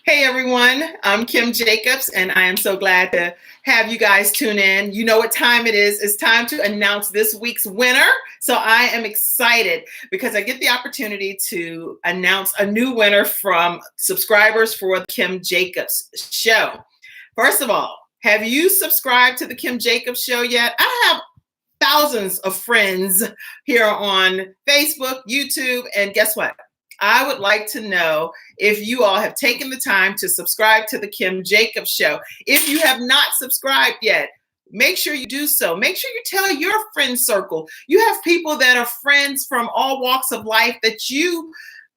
Hey everyone, I'm Kim Jacobs, and I am so glad to have you guys tune in. You know what time it is. It's time to announce this week's winner. So I am excited because I get the opportunity to announce a new winner from subscribers for the Kim Jacobs Show. First of all, have you subscribed to the Kim Jacobs Show yet? I have thousands of friends here on Facebook, YouTube, and guess what? I would like to know if you all have taken the time to subscribe to the Kim Jacobs Show. If you have not subscribed yet, make sure you do so. Make sure you tell your friend circle. You have people that are friends from all walks of life that you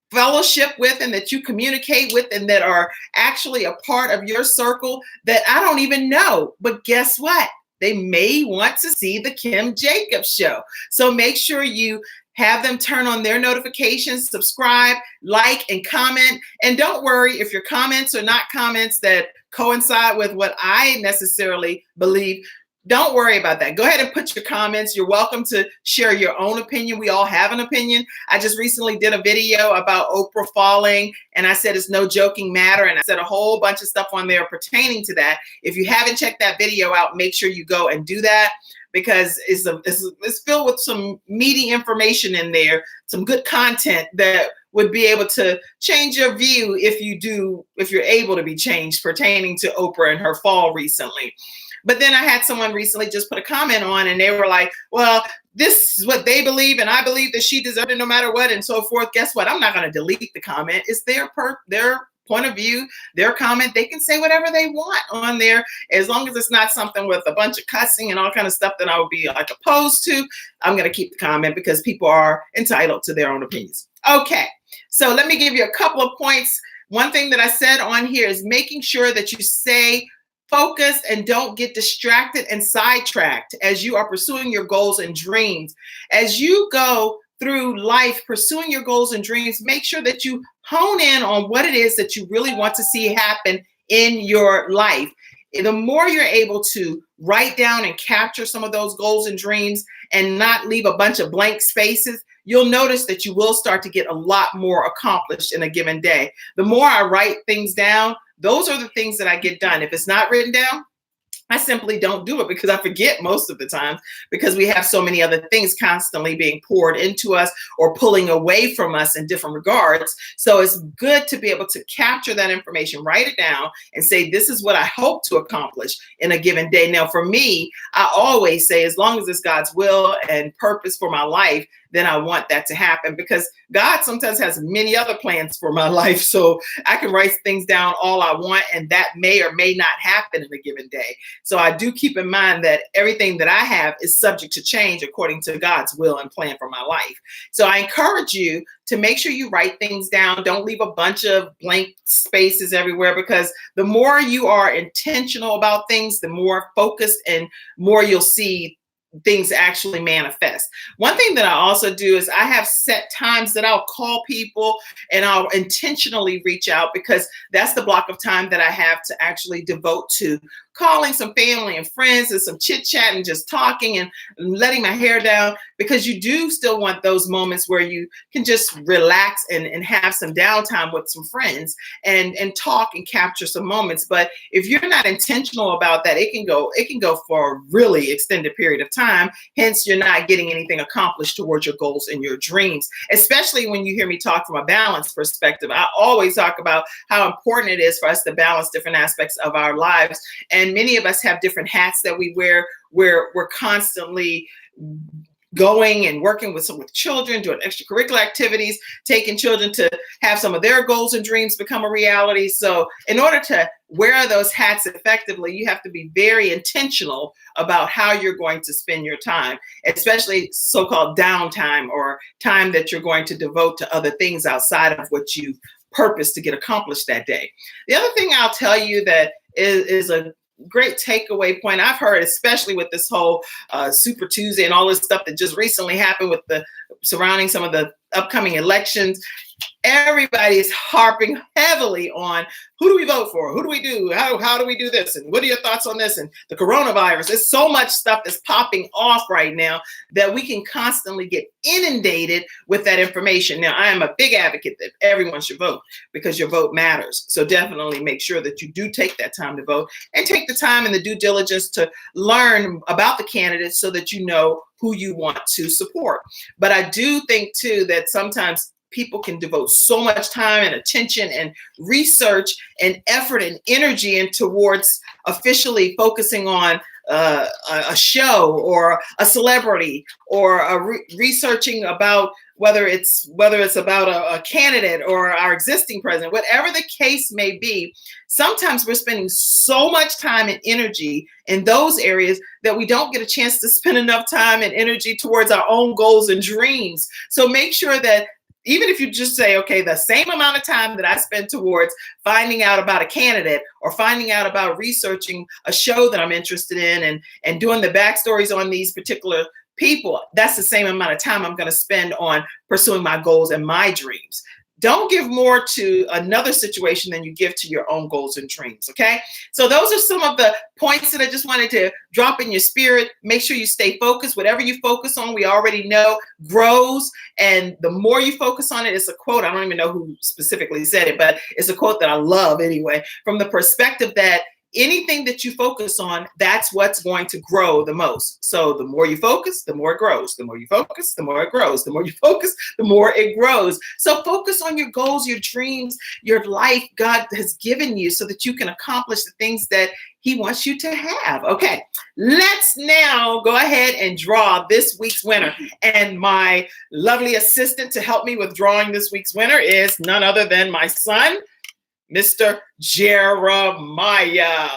fellowship with and that you communicate with and that are actually a part of your circle that I don't even know. But guess what? They may want to see the Kim Jacobs Show. So make sure you have them turn on their notifications, subscribe, like, and comment. And don't worry if your comments are not comments that coincide with what I necessarily believe. Don't worry about that. Go ahead and put your comments. You're welcome to share your own opinion. We all have an opinion. I just recently did a video about Oprah falling, and I said it's no joking matter, and I said a whole bunch of stuff on there pertaining to that. If you haven't checked that video out, make sure you go and do that, because it's filled with some meaty information in there, some good content that would be able to change your view if you're able to be changed pertaining to Oprah and her fall recently. But then I had someone recently just put a comment on, and they were like, well, this is what they believe, and I believe that she deserved it no matter what, and so forth. Guess what? I'm not going to delete the comment. It's their point of view, their comment. They can say whatever they want on there, as long as it's not something with a bunch of cussing and all kind of stuff that I would be like opposed to. I'm going to keep the comment because people are entitled to their own opinions. Okay, so let me give you a couple of points. One thing that I said on here is making sure that you stay focused and don't get distracted and sidetracked as you are pursuing your goals and dreams. As you go through life pursuing your goals and dreams, make sure that you hone in on what it is that you really want to see happen in your life. The more you're able to write down and capture some of those goals and dreams and not leave a bunch of blank spaces, you'll notice that you will start to get a lot more accomplished in a given day. The more I write things down, those are the things that I get done. If it's not written down, I simply don't do it because I forget most of the time, because we have so many other things constantly being poured into us or pulling away from us in different regards. So it's good to be able to capture that information, write it down, and say, this is what I hope to accomplish in a given day. Now, for me, I always say, as long as it's God's will and purpose for my life, then I want that to happen, because God sometimes has many other plans for my life. So I can write things down all I want, and that may or may not happen in a given day. So I do keep in mind that everything that I have is subject to change according to God's will and plan for my life. So I encourage you to make sure you write things down. Don't leave a bunch of blank spaces everywhere, because the more you are intentional about things, the more focused and more you'll see things actually manifest. One thing that I also do is I have set times that I'll call people and I'll intentionally reach out, because that's the block of time that I have to actually devote to calling some family and friends and some chit chat and just talking and letting my hair down, because you do still want those moments where you can just relax and have some downtime with some friends and talk and capture some moments. But if you're not intentional about that, it can go for a really extended period of time. Hence, you're not getting anything accomplished towards your goals and your dreams, especially when you hear me talk from a balance perspective. I always talk about how important it is for us to balance different aspects of our lives. And many of us have different hats that we wear, where we're constantly going and working with children, doing extracurricular activities, taking children to have some of their goals and dreams become a reality. So in order to wear those hats effectively, you have to be very intentional about how you're going to spend your time, especially so-called downtime, or time that you're going to devote to other things outside of what you purpose to get accomplished that day. The other thing I'll tell you that is a great takeaway point I've heard, especially with this whole Super Tuesday and all this stuff that just recently happened with the surrounding some of the upcoming elections. Everybody is harping heavily on who do we vote for? Who do we do? How do we do this? And what are your thoughts on this? And the coronavirus. There's so much stuff that's popping off right now that we can constantly get inundated with that information. Now, I am a big advocate that everyone should vote because your vote matters. So definitely make sure that you do take that time to vote and take the time and the due diligence to learn about the candidates so that you know who you want to support. But I do think too that sometimes people can devote so much time and attention and research and effort and energy in towards officially focusing on a show or a celebrity or researching about whether it's about a candidate or our existing president, whatever the case may be. Sometimes we're spending so much time and energy in those areas that we don't get a chance to spend enough time and energy towards our own goals and dreams. So make sure that even if you just say, okay, the same amount of time that I spend towards finding out about a candidate or finding out about researching a show that I'm interested in and doing the backstories on these particular people, that's the same amount of time I'm going to spend on pursuing my goals and my dreams. Don't give more to another situation than you give to your own goals and dreams, okay? So those are some of the points that I just wanted to drop in your spirit. Make sure you stay focused. Whatever you focus on, we already know grows. And the more you focus on it, it's a quote. I don't even know who specifically said it, but it's a quote that I love anyway, from the perspective that anything that you focus on, that's what's going to grow the most. So the more you focus, the more it grows. The more you focus, the more it grows. The more you focus, the more it grows. So focus on your goals, your dreams, your life God has given you so that you can accomplish the things that He wants you to have. Okay, let's now go ahead and draw this week's winner. And my lovely assistant to help me with drawing this week's winner is none other than my son, Mr. Jeremiah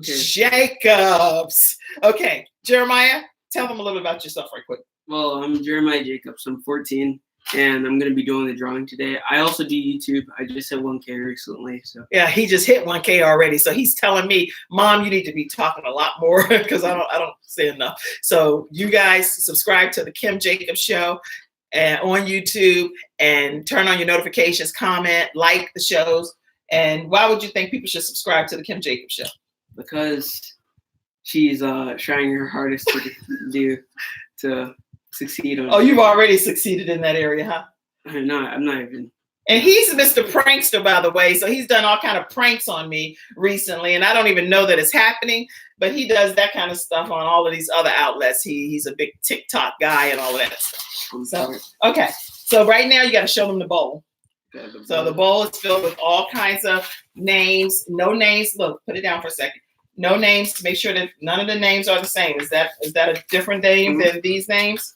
Jacobs. Okay, Jeremiah, tell them a little bit about yourself right quick. Well, I'm Jeremiah Jacobs. I'm 14, and I'm going to be doing the drawing today. I also do YouTube. I just hit 1K recently. So yeah, he just hit 1K already. So he's telling me, Mom, you need to be talking a lot more because I don't say enough. So you guys subscribe to the Kim Jacobs Show on YouTube and turn on your notifications, comment, like the shows. And why would you think people should subscribe to the Kim Jacobs Show? Because she's trying her hardest to succeed on. Oh, you've already succeeded in that area, huh? I'm not even. And he's Mr. Prankster, by the way. So he's done all kind of pranks on me recently, and I don't even know that it's happening. But he does that kind of stuff on all of these other outlets. He's a big TikTok guy and all of that stuff. So okay, so right now you got to show them the bowl. So the bowl is filled with all kinds of names. No names. Look, put it down for a second. No names to make sure that none of the names are the same. Is that a different name than these names?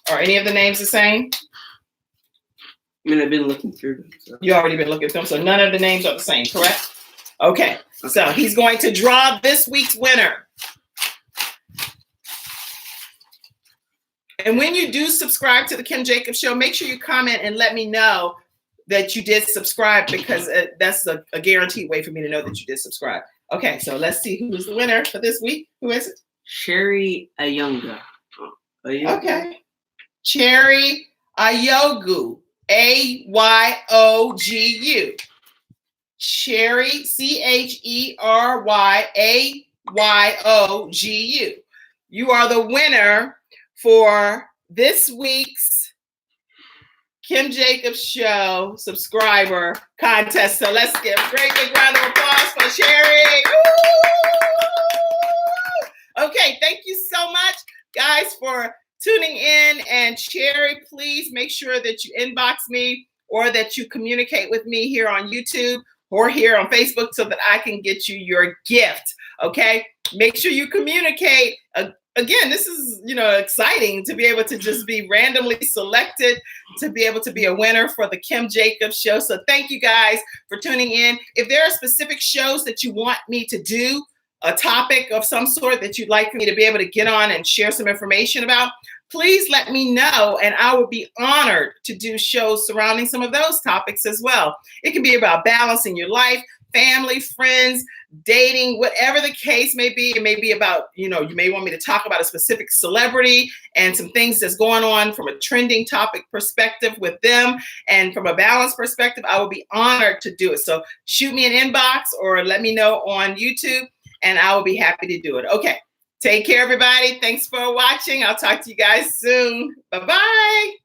Are any of the names the same? I mean, I've been looking through them. So. You already been looking through them, so none of the names are the same, correct? Okay. So he's going to draw this week's winner. And when you do subscribe to the Kim Jacobs Show, make sure you comment and let me know that you did subscribe because that's a guaranteed way for me to know that you did subscribe. Okay, so let's see who's the winner for this week. Who is it? Sherry Ayunga. Okay. Cherry Ayogu. Ayogu. Cherry, CHERYAYOGU. You are the winner for this week's Kim Jacobs Show subscriber contest. So let's give a great big round of applause for Sherry. Woo! Okay, thank you so much, guys, for tuning in. And Sherry, please make sure that you inbox me or that you communicate with me here on YouTube or here on Facebook so that I can get you your gift. Okay, make sure you communicate. Again, this is, exciting to be able to just be randomly selected to be able to be a winner for the Kim Jacobs Show. So thank you guys for tuning in. If there are specific shows that you want me to do, a topic of some sort that you'd like for me to be able to get on and share some information about, please let me know, and I would be honored to do shows surrounding some of those topics as well. It can be about balancing your life, family, friends, dating, whatever the case may be. It may be about, you may want me to talk about a specific celebrity and some things that's going on from a trending topic perspective with them and from a balance perspective. I will be honored to do it. So shoot me an inbox or let me know on YouTube and I will be happy to do it. Okay. Take care, everybody. Thanks for watching. I'll talk to you guys soon. Bye-bye.